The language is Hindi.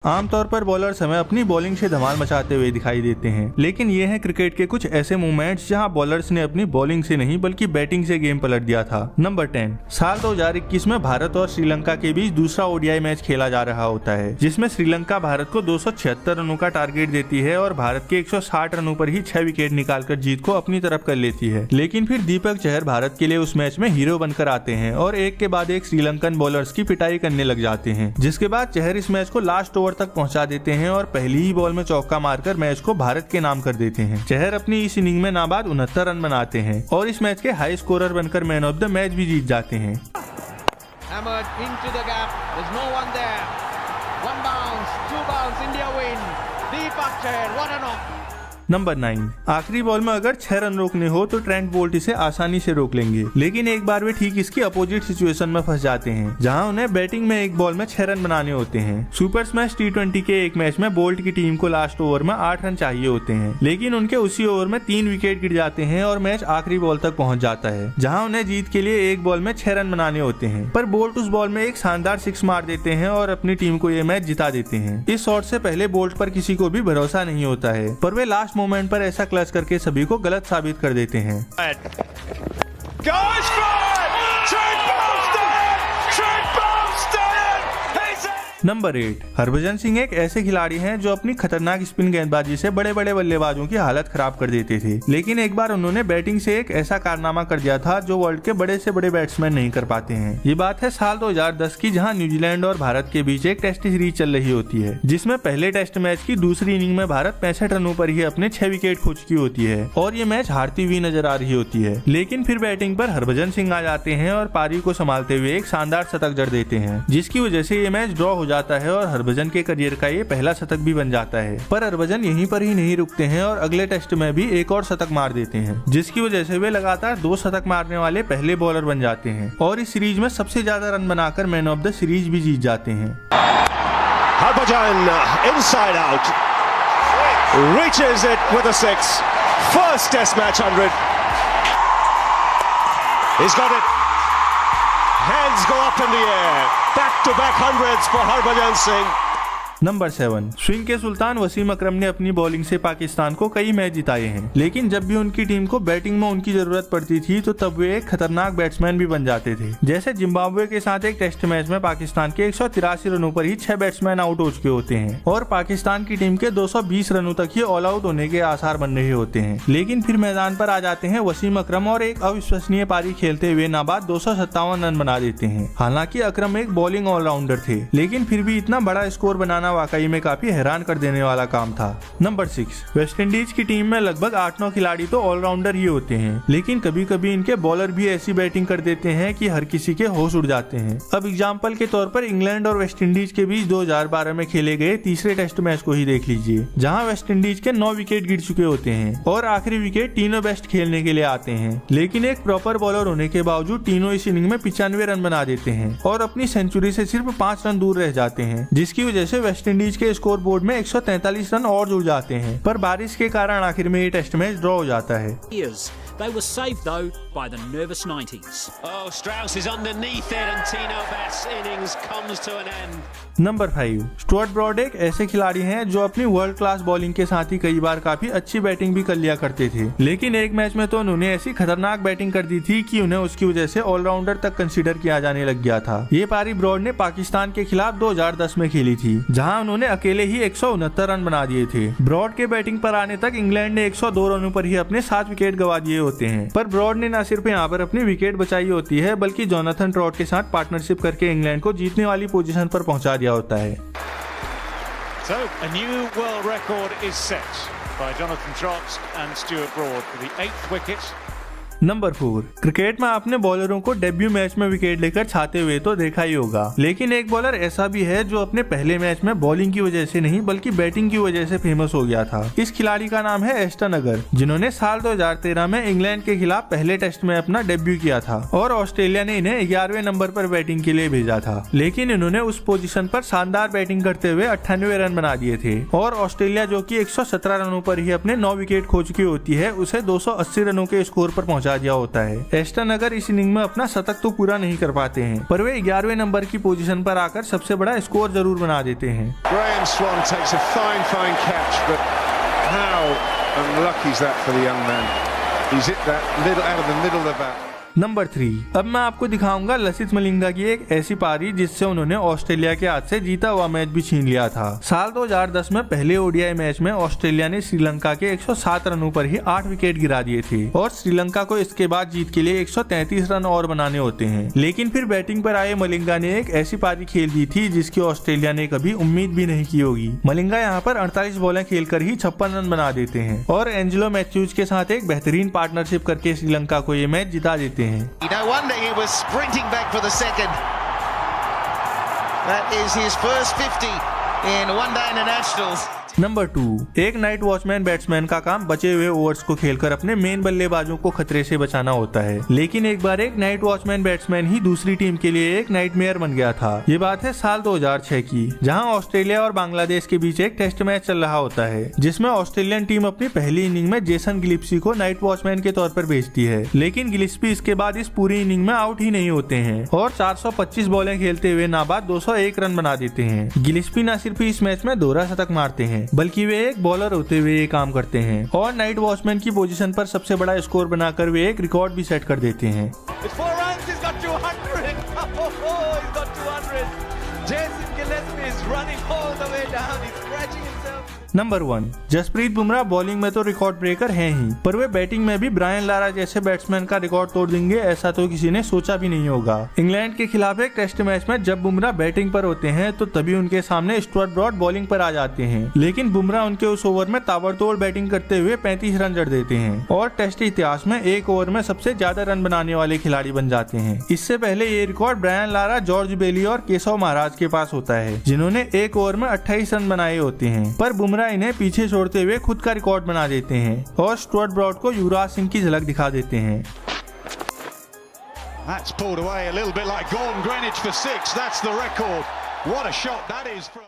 आमतौर पर बॉलर्स हमें अपनी बॉलिंग से धमाल मचाते हुए दिखाई देते हैं, लेकिन ये हैं क्रिकेट के कुछ ऐसे मोमेंट्स जहां बॉलर्स ने अपनी बॉलिंग से नहीं बल्कि बैटिंग से गेम पलट दिया था। नंबर 10, साल 2021 में भारत और श्रीलंका के बीच दूसरा ओडीआई मैच खेला जा रहा होता है, जिसमें श्रीलंका भारत को 276 रनों का टारगेट देती है और भारत के 160 रनों पर ही 6 विकेट निकालकर जीत को अपनी तरफ कर लेती है। लेकिन फिर दीपक चहर भारत के लिए उस मैच में हीरो बनकर आते हैं और एक के बाद एक श्रीलंकन बॉलर्स की पिटाई करने लग जाते हैं, जिसके बाद चहर इस मैच को लास्ट ओवर तक पहुंचा देते हैं और पहली ही बॉल में चौका मारकर मैच को भारत के नाम कर देते हैं। चहर अपनी इस इनिंग में नाबाद 69 रन बनाते हैं और इस मैच के हाई स्कोरर बनकर मैन ऑफ द मैच भी जीत जाते हैं। नंबर 9, आखिरी बॉल में अगर 6 रन रोकने हो तो ट्रेंट बोल्ट इसे आसानी से रोक लेंगे, लेकिन एक बार वे ठीक इसकी अपोजिट सिचुएशन में फंस जाते हैं, जहां उन्हें बैटिंग में एक बॉल में 6 रन बनाने होते हैं। सुपर स्मैश T20 के एक मैच में बोल्ट की टीम को लास्ट ओवर में 8 रन चाहिए होते हैं, लेकिन उनके उसी ओवर में 3 विकेट गिर जाते हैं और मैच आखिरी बॉल तक पहुंच जाता है, जहां उन्हें जीत के लिए एक बॉल में 6 रन बनाने होते हैं। पर बोल्ट उस बॉल में एक शानदार 6 मार देते हैं और अपनी टीम को ये मैच जिता देते हैं। इस शॉट से पहले बोल्ट पर किसी को भी भरोसा नहीं होता है, पर वे लास्ट मोमेंट पर ऐसा क्लच करके सभी को गलत साबित कर देते हैं। नंबर 8, हरभजन सिंह एक ऐसे खिलाड़ी हैं जो अपनी खतरनाक स्पिन गेंदबाजी से बड़े बड़े बल्लेबाजों की हालत खराब कर देते थे, लेकिन एक बार उन्होंने बैटिंग से एक ऐसा कारनामा कर दिया था जो वर्ल्ड के बड़े से बड़े बैट्समैन नहीं कर पाते हैं। ये बात है साल 2010 की, जहां न्यूजीलैंड और भारत के बीच एक टेस्ट सीरीज चल रही होती है, जिसमें पहले टेस्ट मैच की दूसरी इनिंग में भारत 65 रनों पर ही अपने 6 विकेट खो चुकी होती है और ये मैच हारती हुई नजर आ रही होती है। लेकिन फिर बैटिंग पर हरभजन सिंह आ जाते हैं और पारी को संभालते हुए एक शानदार शतक जड़ देते हैं, जिसकी वजह से ये मैच ड्रॉ हो जाता है और हरभजन के करियर का ये पहला शतक भी बन जाता है। पर हरभजन यहीं पर ही नहीं रुकते हैं और अगले टेस्ट में भी एक और शतक मार देते हैं, जिसकी वजह से वे लगातार 2 शतक मारने वाले पहले बॉलर बन जाते हैं और इस सीरीज में सबसे ज्यादा रन बनाकर मैन ऑफ द सीरीज भी जीत जाते हैं। Harbhajan inside out reaches it with a 6, first test match 100. He's got it. Hands go up in the air. Back-to-back hundreds for Harbhajan Singh. Number 7, swing के सुल्तान वसीम अकरम ने अपनी बॉलिंग से पाकिस्तान को कई मैच जिताए हैं, लेकिन जब भी उनकी टीम को बैटिंग में उनकी जरूरत पड़ती थी तो तब वे एक खतरनाक बैट्समैन भी बन जाते थे। जैसे जिम्बाब्वे के साथ एक टेस्ट मैच में पाकिस्तान के 183 रनों पर ही 6 बैट्समैन आउट हो चुके होते हैं और पाकिस्तान की टीम के 220 रनों तक ही ऑल आउट होने के आसार बन रहे होते हैं। लेकिन फिर मैदान पर आ जाते हैं वसीम अकरम और एक अविश्वसनीय पारी खेलते हुए नाबाद 257 रन बना देते हैं। हालांकि अकरम एक बॉलिंग ऑलराउंडर थे, लेकिन फिर भी इतना बड़ा स्कोर बनाना वाकई में काफी हैरान कर देने वाला काम था। नंबर 6, वेस्ट इंडीज की टीम में लगभग 8-9 खिलाड़ी तो ऑलराउंडर ही होते हैं, लेकिन कभी कभी इनके बॉलर भी ऐसी बैटिंग कर देते हैं कि हर किसी के होश उड़ जाते हैं। अब एग्जांपल के तौर पर इंग्लैंड और वेस्ट इंडीज के बीच 2012 में खेले गए तीसरे टेस्ट मैच को ही देख लीजिए, जहां वेस्ट इंडीज के 9 विकेट गिर चुके होते हैं और आखिरी विकेट तीनों बेस्ट खेलने के लिए आते हैं, लेकिन एक प्रॉपर बॉलर होने के बावजूद तीनों इस इनिंग में 95 रन बना देते हैं और अपनी सेंचुरी से सिर्फ 5 रन दूर रह जाते हैं, जिसकी वजह से वेस्ट इंडीज के स्कोर बोर्ड में 143 रन और जुड़ जाते हैं। पर बारिश के कारण आखिर में ये टेस्ट मैच ड्रॉ हो जाता है। They were saved though by the nervous 90s. Oh, Strauss is underneath it and Tino Bass' innings comes to an end. Number 5, Stuart Broad एक ऐसे खिलाड़ी हैं जो अपनी वर्ल्ड क्लास बॉलिंग के साथ ही कई बार काफी अच्छी बैटिंग भी कर लिया करते थे, लेकिन एक मैच में तो उन्होंने ऐसी खतरनाक बैटिंग कर दी थी कि उन्हें उसकी वजह से ऑलराउंडर तक कंसीडर किया जाने लग गया था। ये पारी ब्रॉड ने पाकिस्तान के खिलाफ 2010 में खेली थी, जहां उन्होंने अकेले ही 169 रन बना दिए थे। ब्रॉड के बैटिंग पर आने तक इंग्लैंड ने 102 रनों पर ही अपने 7 विकेट गवा दिए होते हैं, पर ब्रॉड ने न सिर्फ यहाँ पर अपनी विकेट बचाई होती है, बल्कि जोनाथन ट्रॉट के साथ पार्टनरशिप करके इंग्लैंड को जीतने वाली पोजीशन पर पहुंचा दिया होता है। So, a new world record is set by Jonathan Trott and Stuart Broad for the 8th wicket. Number 4, cricket में आपने बॉलरों को डेब्यू मैच में विकेट लेकर छाते हुए तो देखा ही होगा, लेकिन एक बॉलर ऐसा भी है जो अपने पहले मैच में बॉलिंग की वजह से नहीं बल्कि बैटिंग की वजह से फेमस हो गया था। इस खिलाड़ी का नाम है एस्टन अगर, जिन्होंने साल 2013 में इंग्लैंड के खिलाफ पहले टेस्ट में अपना डेब्यू किया था और ऑस्ट्रेलिया ने इन्हें 11वें नंबर पर बैटिंग के लिए भेजा था, लेकिन इन्होंने उस पोजीशन पर शानदार बैटिंग करते हुए 98 रन बना दिए थे और ऑस्ट्रेलिया, जो कि 117 रनों पर ही अपने 9 विकेट खो चुकी होती है, उसे 280 रनों के स्कोर पर पहुंचा पहुंचा दिया होता है। एस्टन अगर इस इनिंग में अपना शतक तो पूरा नहीं कर पाते हैं, पर वे 11वें नंबर की पोजीशन पर आकर सबसे बड़ा स्कोर जरूर बना देते हैं। Graham Swan takes a fine catch, but how unlucky is that for the young man? He's hit that little out of the middle of the bat. Number 3, अब मैं आपको दिखाऊंगा लसिथ मलिंगा की एक ऐसी पारी जिससे उन्होंने ऑस्ट्रेलिया के हाथ से जीता हुआ मैच भी छीन लिया था। साल 2010 में पहले ओडीआई मैच में ऑस्ट्रेलिया ने श्रीलंका के 107 रनों पर ही 8 विकेट गिरा दिए थे और श्रीलंका को इसके बाद जीत के लिए 133 रन और बनाने होते हैं। लेकिन फिर बैटिंग पर आए मलिंगा ने एक ऐसी पारी खेल दी थी जिसकी ऑस्ट्रेलिया ने कभी उम्मीद भी नहीं की होगी। मलिंगा यहाँ पर 48 बॉलें खेलकर ही 56 रन बना देते हैं और एंजेलो मैथ्यूज के साथ एक बेहतरीन पार्टनरशिप करके श्रीलंका को ये मैच जिता देते हैं। No wonder he was sprinting back for the second. That is his first 50 in one-day internationals. Number 2, एक नाइट वॉचमैन बैट्समैन का काम बचे हुए ओवर्स को खेलकर अपने मेन बल्लेबाजों को खतरे से बचाना होता है। लेकिन एक बार एक नाइट वॉचमैन बैट्समैन ही दूसरी टीम के लिए एक नाइटमेयर बन गया था। ये बात है साल 2006 की, जहां ऑस्ट्रेलिया और बांग्लादेश के बीच एक टेस्ट मैच चल रहा होता है जिसमें ऑस्ट्रेलियन टीम अपनी पहली इनिंग में जेसन गिलिस्पी को नाइट वॉचमैन के तौर पर भेजती है। लेकिन गिलिस्पी इसके बाद इस पूरी इनिंग में आउट ही नहीं होते हैं और 425 बॉलें खेलते हुए नाबाद 201 रन बना देते हैं। गिलिस्पी न सिर्फ इस मैच में दोहरा शतक मारते हैं बल्कि वे एक बॉलर होते हुए ये काम करते हैं और नाइट वॉचमैन की पोजीशन पर सबसे बड़ा स्कोर बनाकर वे एक रिकॉर्ड भी सेट कर देते हैं। नंबर 1, जसप्रीत बुमराह बॉलिंग में तो रिकॉर्ड ब्रेकर हैं ही, पर वे बैटिंग में भी ब्रायन लारा जैसे बैट्समैन का रिकॉर्ड तोड़ देंगे ऐसा तो किसी ने सोचा भी नहीं होगा। इंग्लैंड के खिलाफ एक टेस्ट मैच में जब बुमराह बैटिंग पर होते हैं तो तभी उनके सामने स्टुअर्ट ब्रॉड बॉलिंग पर आ जाते हैं, लेकिन बुमराह उनके उस ओवर में ताबड़तोड़ बैटिंग करते हुए 35 रन जड़ देते हैं और टेस्ट इतिहास में एक ओवर में सबसे ज्यादा रन बनाने वाले खिलाड़ी बन जाते हैं। इससे पहले ये रिकॉर्ड ब्रायन लारा, जॉर्ज बेली और केशव महाराज के पास होता है जिन्होंने एक ओवर में 28 रन बनाए होते हैं, पर बुमराह इन्हें पीछे छोड़ते हुए खुद का रिकॉर्ड बना देते हैं और स्टुअर्ट ब्रॉड को युवराज सिंह की झलक दिखा देते हैं। That's pulled away a little bit like Gordon Greenwich for 6. That's the record. What a shot that is from